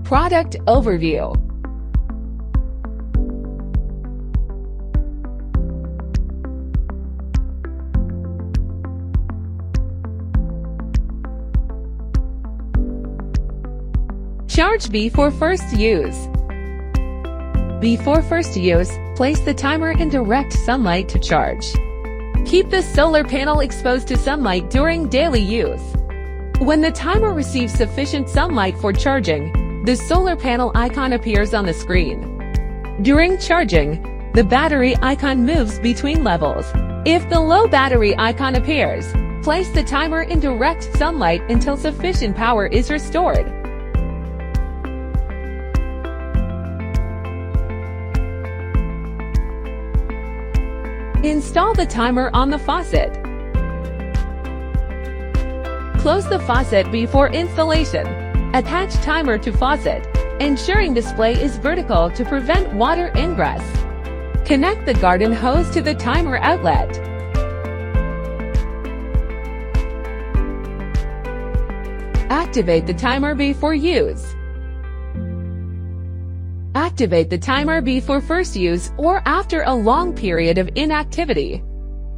Product overview. Charge before first use. Before first use, place the timer in direct sunlight to charge. Keep the solar panel exposed to sunlight during daily use. When the timer receives sufficient sunlight for charging, the solar panel icon appears on the screen. During charging, the battery icon moves between levels. If the low battery icon appears, place the timer in direct sunlight until sufficient power is restored. Install the timer on the faucet. Close the faucet before installation. Attach timer to faucet, ensuring display is vertical to prevent water ingress. Connect the garden hose to the timer outlet. Activate the timer before use. Activate the timer before first use or after a long period of inactivity.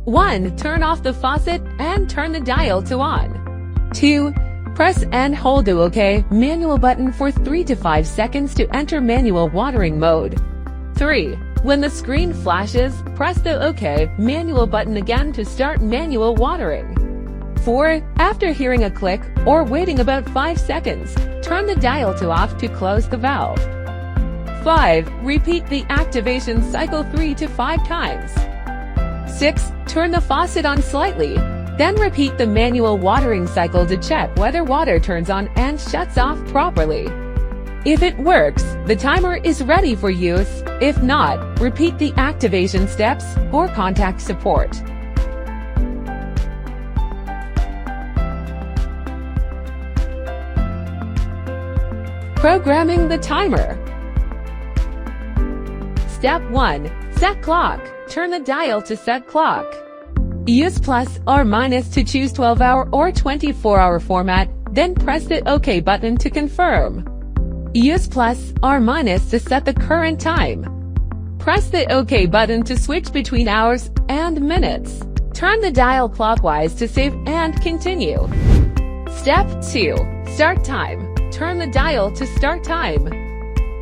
1. Turn off the faucet and turn the dial to on. 2. Press and hold the OK manual button for 3 to 5 seconds to enter manual watering mode. 3. When the screen flashes, press the OK manual button again to start manual watering. 4. After hearing a click or waiting about 5 seconds, turn the dial to off to close the valve. 5. Repeat the activation cycle 3 to 5 times. 6. Turn the faucet on slightly, then repeat the manual watering cycle to check whether water turns on and shuts off properly. If it works, the timer is ready for use. If not, repeat the activation steps or contact support. Programming the timer. Step 1. Set clock. Turn the dial to set clock. Use plus or minus to choose 12-hour or 24-hour format, then press the OK button to confirm. Use plus or minus to set the current time. Press the OK button to switch between hours and minutes. Turn the dial clockwise to save and continue. Step 2. Start time. Turn the dial to start time.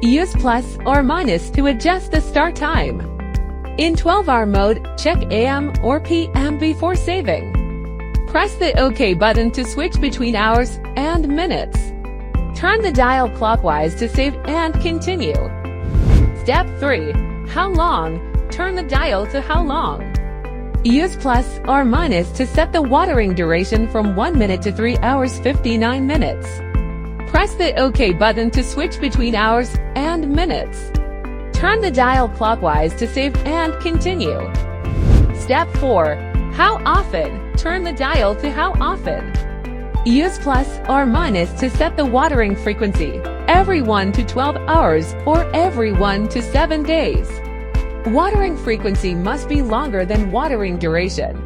Use plus or minus to adjust the start time. In 12-hour mode, check AM or PM before saving. Press the OK button to switch between hours and minutes. Turn the dial clockwise to save and continue. Step 3. How long? Turn the dial to how long. Use plus or minus to set the watering duration from 1 minute to 3 hours 59 minutes. Press the OK button to switch between hours and minutes. Turn the dial clockwise to save and continue. Step 4. How often? Turn the dial to how often. Use plus or minus to set the watering frequency, every 1 to 12 hours or every 1 to 7 days. Watering frequency must be longer than watering duration.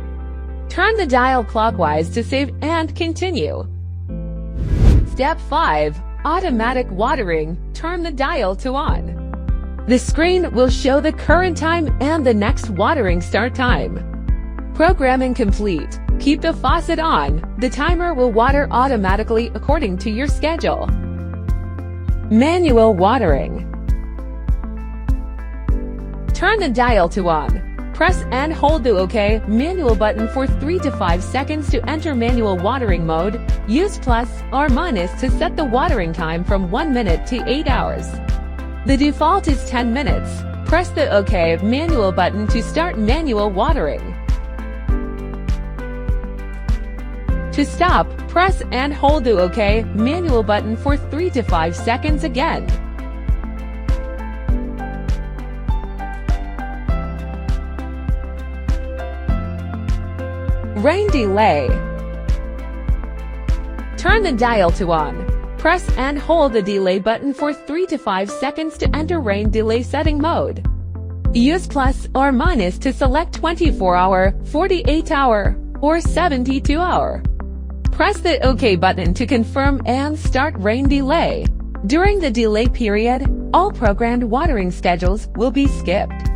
Turn the dial clockwise to save and continue. Step 5. Automatic watering. Turn the dial to on. The screen will show the current time and the next watering start time. Programming complete. Keep the faucet on. The timer will water automatically according to your schedule. Manual watering. Turn the dial to on. Press and hold the OK manual button for 3 to 5 seconds to enter manual watering mode. Use plus or minus to set the watering time from 1 minute to 8 hours. The default is 10 minutes. Press the OK manual button to start manual watering. To stop, press and hold the OK manual button for 3 to 5 seconds again. Rain delay. Turn the dial to on. Press and hold the delay button for 3 to 5 seconds to enter rain delay setting mode. Use plus or minus to select 24-hour, 48-hour, or 72-hour. Press the OK button to confirm and start rain delay. During the delay period, all programmed watering schedules will be skipped.